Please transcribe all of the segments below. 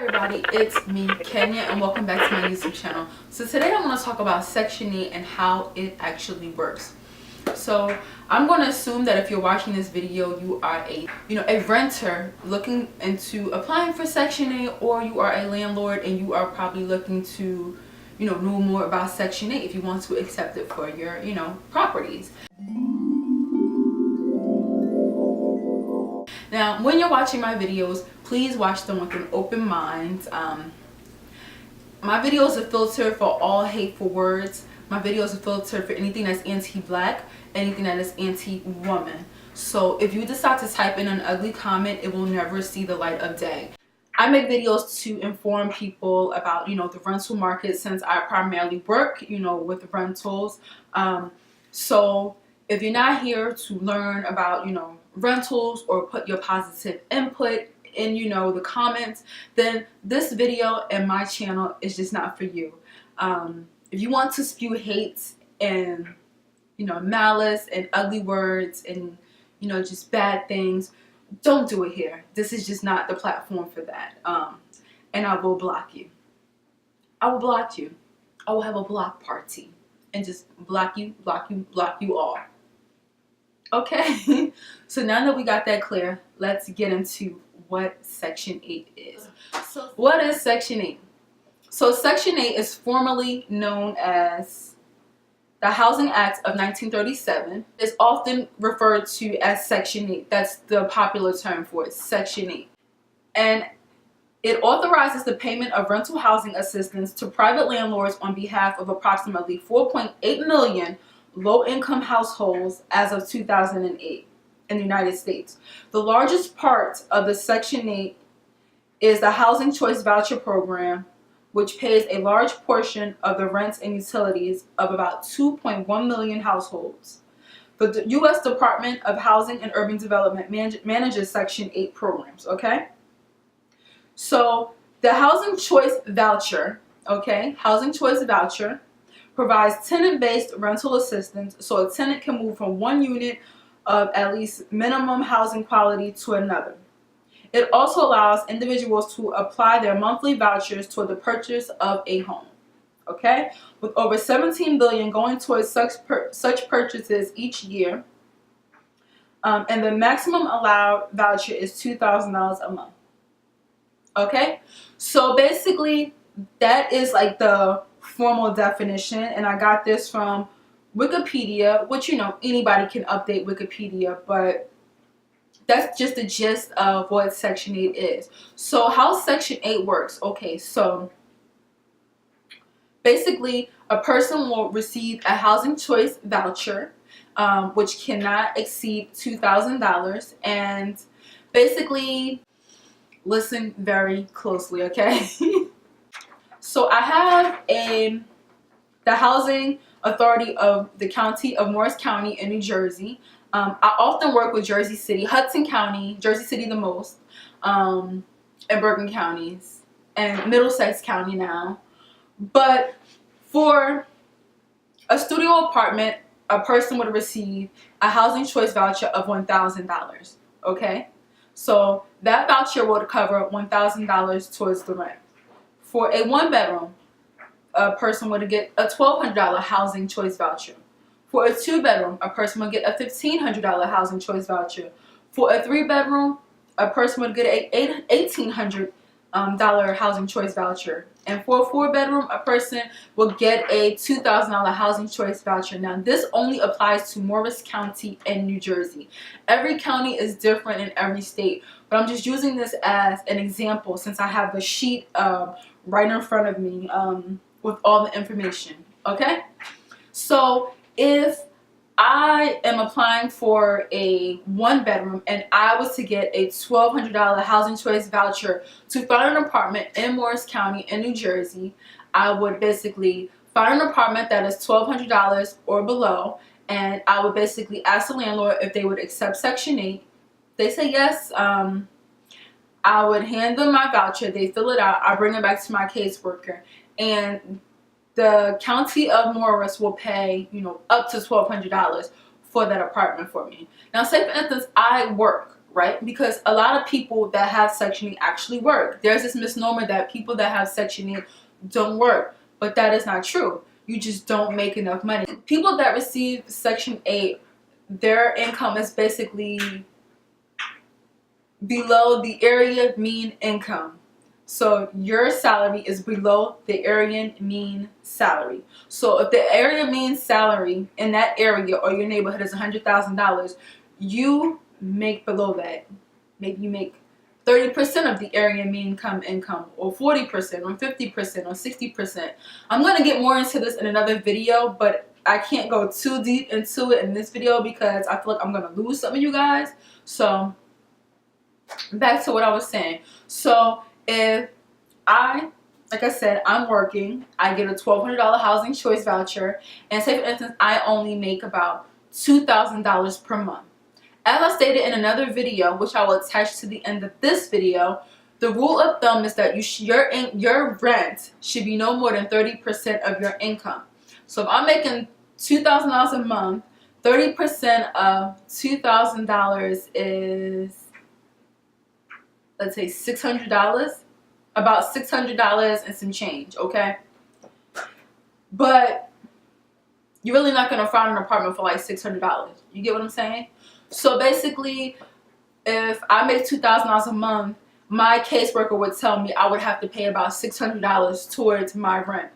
everybody, it's me, Kenya, and welcome back to my YouTube channel. So today I want to talk about Section 8 and how it actually works. So I'm going to assume that if you're watching this video, you are a renter looking into applying for Section 8, or you are a landlord and you are probably looking to, know more about Section 8 if you want to accept it for your, properties. Now, when you're watching my videos, please watch them with an open mind. My videos are filtered for all hateful words. My videos are filtered for anything that's anti-black, anything that is anti-woman. So if you decide to type in an ugly comment, it will never see the light of day. I make videos to inform people about, the rental market, since I primarily work, with rentals. So if you're not here to learn about, rentals or put your positive input in, the comments, then this video and my channel is just not for you. If you want to spew hate and, malice and ugly words and, just bad things, don't do it here. This is just not the platform for that. And I will block you. I will block you. I will have a block party and just block you all. Okay, so now that we got that clear, let's get into what Section 8 is. So what is Section 8? So Section 8 is formally known as the Housing Act of 1937. It's often referred to as Section 8. That's the popular term for it, Section 8. And it authorizes the payment of rental housing assistance to private landlords on behalf of approximately 4.8 million low-income households as of 2008 in the United States. The largest part of the Section 8 is the Housing Choice Voucher Program, which pays a large portion of the rents and utilities of about 2.1 million households. The U.S. Department of Housing and Urban Development manages Section 8 programs, okay? So the Housing Choice Voucher, Housing Choice Voucher provides tenant-based rental assistance, so a tenant can move from one unit of at least minimum housing quality to another. It also allows individuals to apply their monthly vouchers toward the purchase of a home, with over $17 billion going towards such purchases each year, and the maximum allowed voucher is $2,000 a month. So basically that is like the formal definition, and I got this from Wikipedia, which anybody can update Wikipedia, but that's just the gist of what Section 8 is. So how Section 8 works, so basically a person will receive a housing choice voucher, which cannot exceed $2,000, and basically listen very closely, So I have the Housing Authority of the County of Morris County in New Jersey. I often work with Jersey City, Hudson County, Jersey City the most, and Bergen counties, and Middlesex County now. But for a studio apartment, a person would receive a housing choice voucher of $1,000, So that voucher would cover $1,000 towards the rent. For a one-bedroom, a person would get a $1,200 housing choice voucher. For a two-bedroom, a person would get a $1,500 housing choice voucher. For a three-bedroom, a person would get a $1,800 housing choice voucher. And for a four-bedroom, a person will get a $2,000 housing choice voucher. Now, this only applies to Morris County and New Jersey. Every county is different in every state, but I'm just using this as an example since I have the sheet right in front of me with all the information, So if I am applying for a one-bedroom and I was to get a $1,200 housing choice voucher to find an apartment in Morris County in New Jersey, I would basically find an apartment that is $1,200 or below, and I would basically ask the landlord if they would accept Section 8. They say yes. I would hand them my voucher. They fill it out. I bring it back to my caseworker, and the County of Morris will pay, up to $1,200 for that apartment for me. Now, say for instance, I work, right? Because a lot of people that have Section 8 actually work. There's this misnomer that people that have Section 8 don't work, but that is not true. You just don't make enough money. People that receive Section 8, their income is basically below the area mean income. So your salary is below the area mean salary. So if the area mean salary in that area or your neighborhood is $100,000, you make below that. Maybe you make 30% of the area mean income, or 40%, or 50%, or 60%. I'm going to get more into this in another video, but I can't go too deep into it in this video because I feel like I'm going to lose some of you guys. So back to what I was saying. So if like I said, I'm working, I get a $1,200 housing choice voucher, and say for instance I only make about $2,000 per month. As I stated in another video, which I will attach to the end of this video, the rule of thumb is that your rent should be no more than 30% of your income. So if I'm making $2,000 a month, 30% of $2,000 is, let's say, $600, about $600 and some change, okay? But you're really not going to find an apartment for like $600. You get what I'm saying? So basically, if I make $2,000 a month, my caseworker would tell me I would have to pay about $600 towards my rent.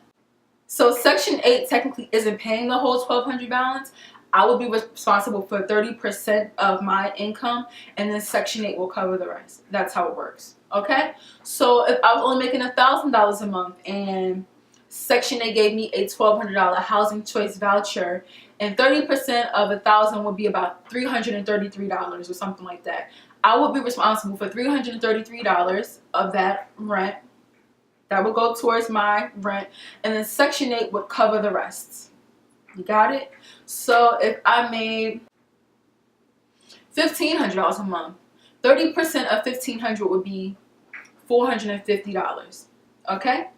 So Section 8 technically isn't paying the whole $1,200 balance. I will be responsible for 30% of my income, and then Section 8 will cover the rest. That's how it works. Okay? So if I was only making $1,000 a month and Section 8 gave me a $1,200 housing choice voucher, and 30% of $1,000 would be about $333 or something like that. I would be responsible for $333 of that rent. That would go towards my rent, and then Section 8 would cover the rest. You got it? So if I made $1,500 a month, 30% of $1,500 would be $450. Okay?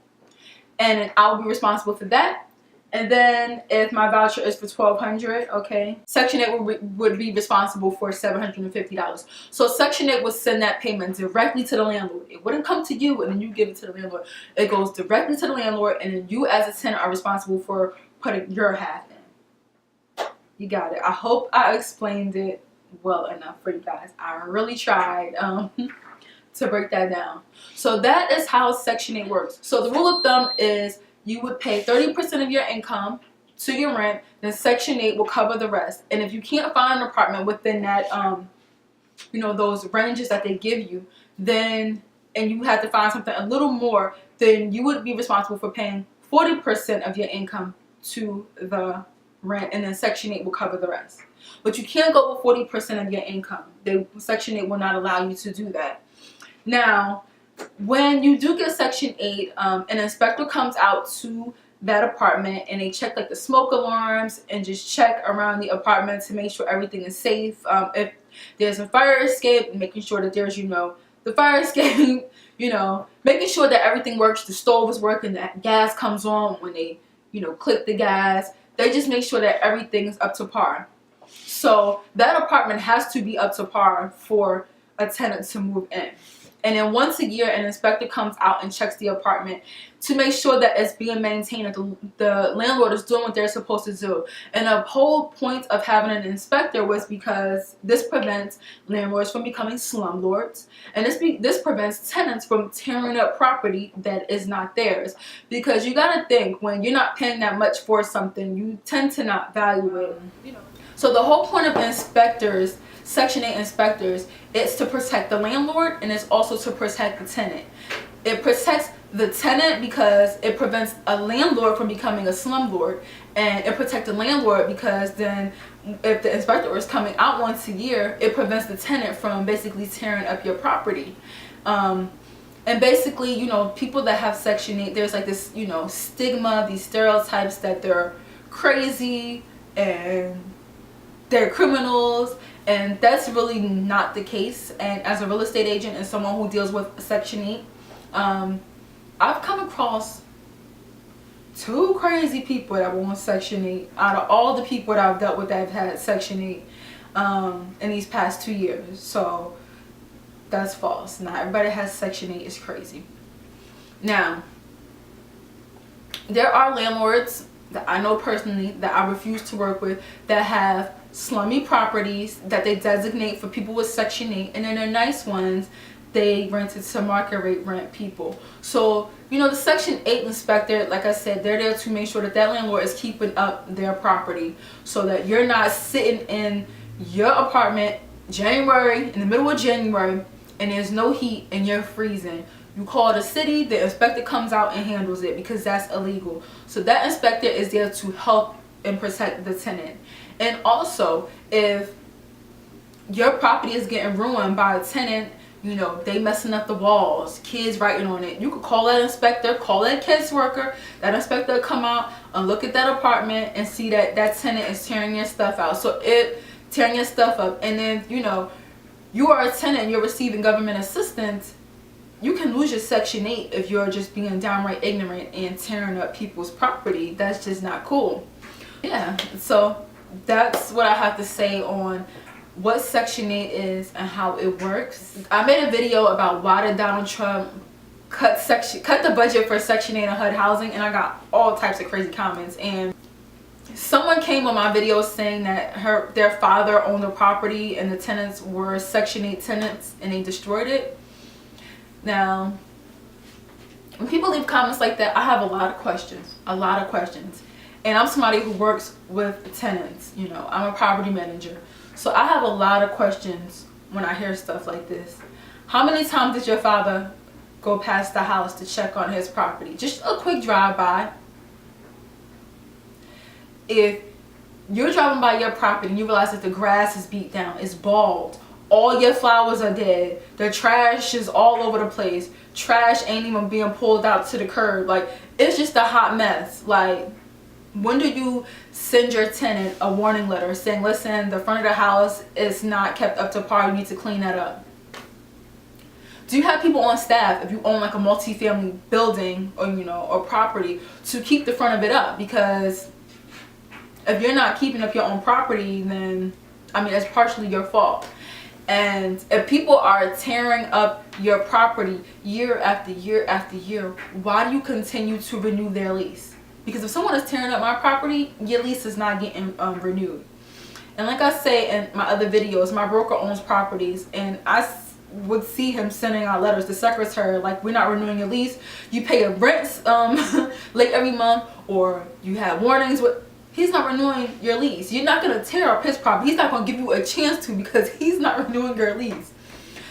And I will be responsible for that. And then if my voucher is for $1,200, okay, Section 8 would be responsible for $750. So Section 8 would send that payment directly to the landlord. It wouldn't come to you and then you give it to the landlord. It goes directly to the landlord, and then you as a tenant are responsible for putting your half in. You got it. I hope I explained it well enough for you guys. I really tried to break that down. So that is how Section 8 works. So the rule of thumb is you would pay 30% of your income to your rent, then Section 8 will cover the rest. And if you can't find an apartment within that, those ranges that they give you, then, and you have to find something a little more, then you would be responsible for paying 40% of your income to the rent, and then Section 8 will cover the rest. But you can't go with 40% of your income. Section 8 will not allow you to do that. Now, when you do get Section 8, an inspector comes out to that apartment and they check like the smoke alarms and just check around the apartment to make sure everything is safe. If there's a fire escape, making sure that there's, the fire escape, making sure that everything works, the stove is working, that gas comes on when they, click the gas. They just make sure that everything is up to par. So that apartment has to be up to par for a tenant to move in. And then once a year, an inspector comes out and checks the apartment to make sure that it's being maintained, that the landlord is doing what they're supposed to do. And the whole point of having an inspector was because this prevents landlords from becoming slumlords. And this prevents tenants from tearing up property that is not theirs. Because you got to think, when you're not paying that much for something, you tend to not value it. So the whole point of inspectors, Section 8 inspectors, it's to protect the landlord, and it's also to protect the tenant. It protects the tenant because it prevents a landlord from becoming a slumlord, and it protects the landlord because then if the inspector is coming out once a year, it prevents the tenant from basically tearing up your property. And basically, people that have Section 8, there's like this, stigma, these stereotypes that they're crazy and they're criminals, and that's really not the case. And as a real estate agent and someone who deals with Section 8, I've come across 2 crazy people that were on Section 8 out of all the people that I've dealt with that have had Section 8 in these past 2 years. So That's false. Not everybody has Section 8. It's crazy. Now, there are landlords that I know personally that I refuse to work with that have slummy properties that they designate for people with Section 8, and then they're nice ones they rent it to market rate rent people. So, you know, the Section 8 inspector, like I said, they're there to make sure that that landlord is keeping up their property so that you're not sitting in your apartment January, in the middle of January, and there's no heat and you're freezing. You call the city, the inspector comes out and handles it because that's illegal. So that inspector is there to help and protect the tenant. And also, if your property is getting ruined by a tenant, you know, they messing up the walls, kids writing on it, you could call that inspector, call that case worker. That inspector will come out and look at that apartment and see that that tenant is tearing your stuff out. So it tearing your stuff up, and then, you know, you are a tenant and you're receiving government assistance, you can lose your Section 8 if you're just being downright ignorant and tearing up people's property. That's just not cool. Yeah, so that's what I have to say on what Section 8 is and how it works. I made a video about why did Donald Trump cut the budget for Section 8 and HUD housing, and I got all types of crazy comments. And someone came on my video saying that their father owned the property and the tenants were Section 8 tenants and they destroyed it. Now, when people leave comments like that, I have a lot of questions. And I'm somebody who works with tenants, you know, I'm a property manager. So I have a lot of questions when I hear stuff like this. How many times did your father go past the house to check on his property? Just a quick drive-by. If you're driving by your property and you realize that the grass is beat down, it's bald, all your flowers are dead, the trash is all over the place, trash ain't even being pulled out to the curb, like, it's just a hot mess. Like, when do you send your tenant a warning letter saying, listen, the front of the house is not kept up to par, you need to clean that up? Do you have people on staff, if you own like a multi-family building or, you know, or property, to keep the front of it up? Because if you're not keeping up your own property, then, I mean, it's partially your fault. And if people are tearing up your property year after year after year, why do you continue to renew their lease? Because if someone is tearing up my property, your lease is not getting renewed. And like I say in my other videos, my broker owns properties, and I would see him sending out letters to secretary like, we're not renewing your lease, you pay your rent late every month, or you have warnings with. He's not renewing your lease. You're not going to tear up his property. He's not going to give you a chance to, because he's not renewing your lease.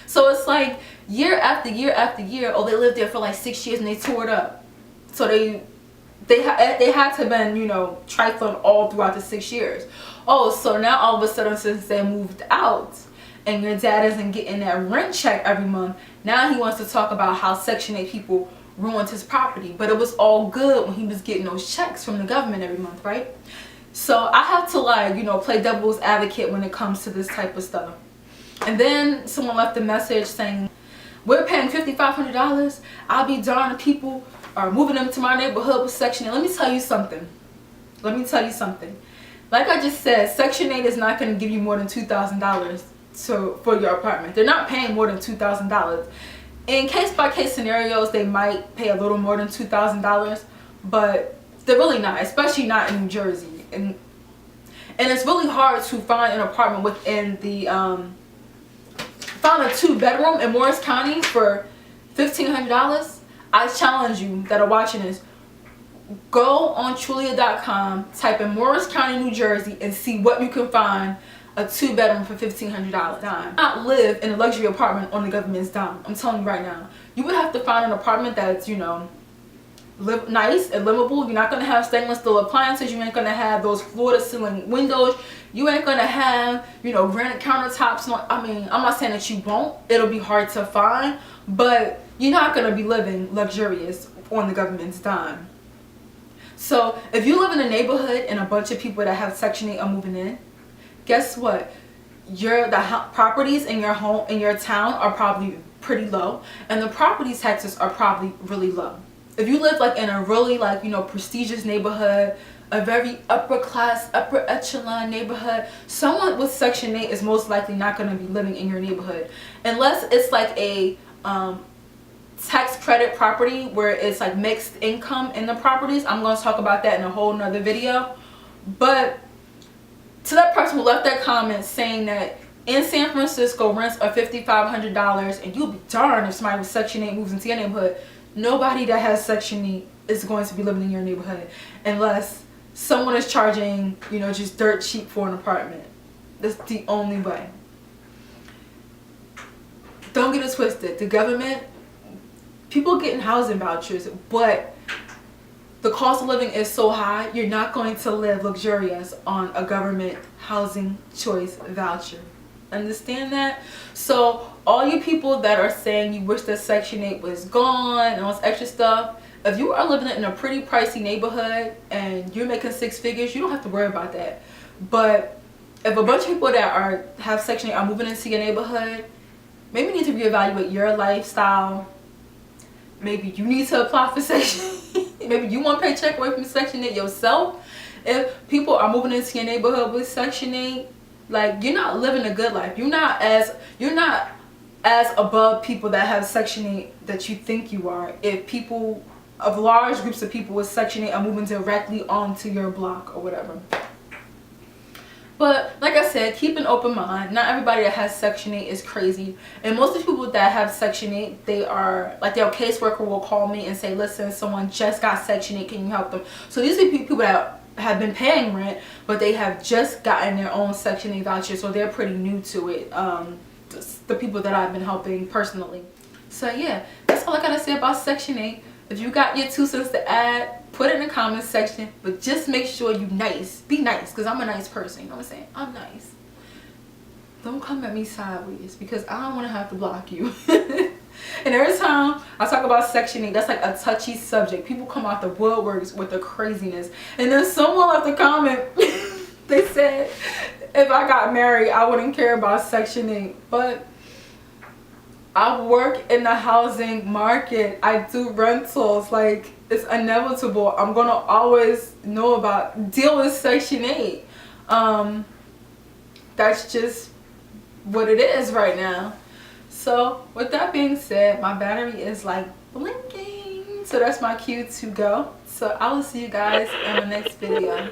So it's like year after year after year, oh, they lived there for like 6 years and they tore it up. So they had to have been, you know, trifling all throughout the 6 years. Oh, so now all of a sudden, since they moved out and your dad isn't getting that rent check every month, now he wants to talk about how Section 8 people ruined his property. But it was all good when he was getting those checks from the government every month, right? So I have to, like, you know, play devil's advocate when it comes to this type of stuff. And then someone left a message saying, we're paying $5,500. I'll be darned if people are moving into my neighborhood with Section 8. Let me tell you something. Like I just said, Section 8 is not going to give you more than $2,000 for your apartment. They're not paying more than $2,000. In case-by-case scenarios, they might pay a little more than $2,000, but they're really not, especially not in New Jersey. And it's really hard to find an apartment within the, find a 2-bedroom in Morris County for $1,500. I challenge you that are watching this, go on Trulia.com, type in Morris County, New Jersey, and see what you can find a 2-bedroom for $1,500. Not live in a luxury apartment on the government's dime. I'm telling you right now. You would have to find an apartment that's, you know, nice and livable. You're not going to have stainless steel appliances. You ain't going to have those floor-to-ceiling windows. You ain't going to have, you know, granite countertops. I mean, I'm not saying that you won't. It'll be hard to find, but you're not going to be living luxurious on the government's dime. So if you live in a neighborhood and a bunch of people that have Section 8 are moving in, guess what? The properties in your home, in your town, are probably pretty low, and the property taxes are probably really low. If you live like in a really, like, you know, prestigious neighborhood, a very upper class, upper echelon neighborhood, someone with Section 8 is most likely not going to be living in your neighborhood unless it's like a tax credit property where it's like mixed income in the properties. I'm going to talk about that in a whole nother video. But to that person who left that comment saying that in San Francisco rents are $5,500 and you'll be darned if somebody with Section 8 moves into your neighborhood, nobody that has Section 8 is going to be living in your neighborhood unless someone is charging, you know, just dirt cheap for an apartment. That's the only way. Don't get it twisted. The government, people getting housing vouchers, but the cost of living is so high, you're not going to live luxurious on a government housing choice voucher. Understand that? So all you people that are saying you wish that Section 8 was gone and all this extra stuff, if you are living in a pretty pricey neighborhood and you're making 6 figures, you don't have to worry about that. But if a bunch of people that have Section 8 are moving into your neighborhood, maybe you need to reevaluate your lifestyle. Maybe you need to apply for Section 8. Maybe you want a paycheck away from Section 8 yourself. If people are moving into your neighborhood with Section 8, like, you're not living a good life. You're not as above people that have Section 8 that you think you are. If people of large groups of people with Section 8 are moving directly onto your block or whatever. But like I said, keep an open mind. Not everybody that has Section 8 is crazy. And most of the people that have Section 8, they are, like, their caseworker will call me and say, listen, someone just got Section 8, can you help them? So these are people that have been paying rent, but they have just gotten their own Section 8 voucher, so they're pretty new to it. The people that I've been helping personally. So yeah, that's all I gotta say about Section 8. If you got your 2 cents to add, put it in the comment section, but just make sure you nice. Be nice, because I'm a nice person, you know what I'm saying? I'm nice. Don't come at me sideways, because I don't want to have to block you. And every time I talk about Section 8, that's like a touchy subject. People come out the woodworks with the craziness. And then someone left a comment, they said, if I got married, I wouldn't care about Section 8. But I work in the housing market. I do rentals. Like, it's inevitable. I'm going to always deal with Section 8. That's just what it is right now. So with that being said, my battery is like blinking, so that's my cue to go. So I will see you guys in the next video.